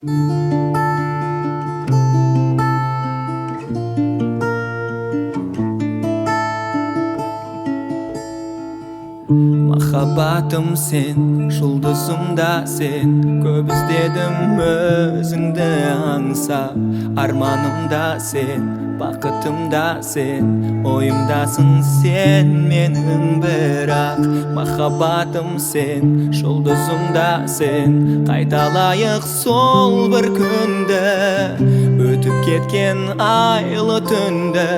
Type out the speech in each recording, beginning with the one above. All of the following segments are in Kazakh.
Mahabbatım sen, жұлдызым da sen. Көп іздедім өзіңді аңсап. Арманым да sen, бақытым да sen. Ойымдасың sen менің бірақ. Махаббатым sen, жұлдызым да sen. Қайталайық сол бір күнді, өтіп кеткен айлы түнді.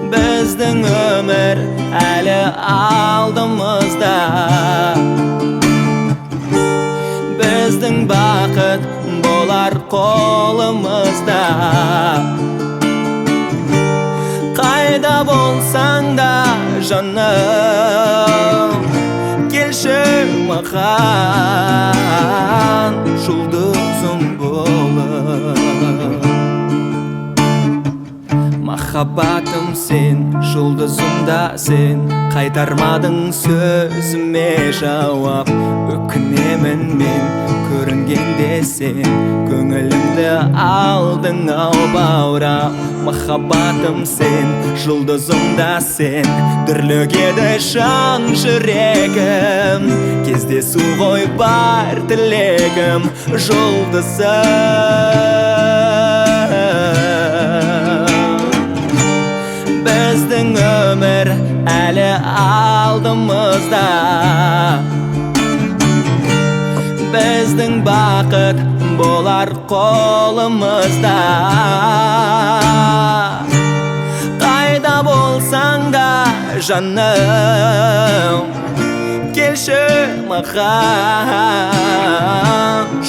Біздің өмір әлі алдымызда, біздің бақыт болар қолымызда. Қайда болсаң да жаным, келші маған жұлдызым болып. Махаббатым сен, жұлдызым да сен. Қайтармадың сөзіме жауап. Өкінемін мен көрінгенде сен, көңілімді алдың ау баурап. Махаббатым сен, жұлдызым да сен. Дүрлігеді жан жүрегім, кездесу ғой бар тілегім. Жұлдызым, біздің өмір әлі алдымызда, біздің бақыт болар қолымызда. Қайда болсаң да жаным, келші маған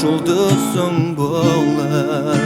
жұлдызым болып.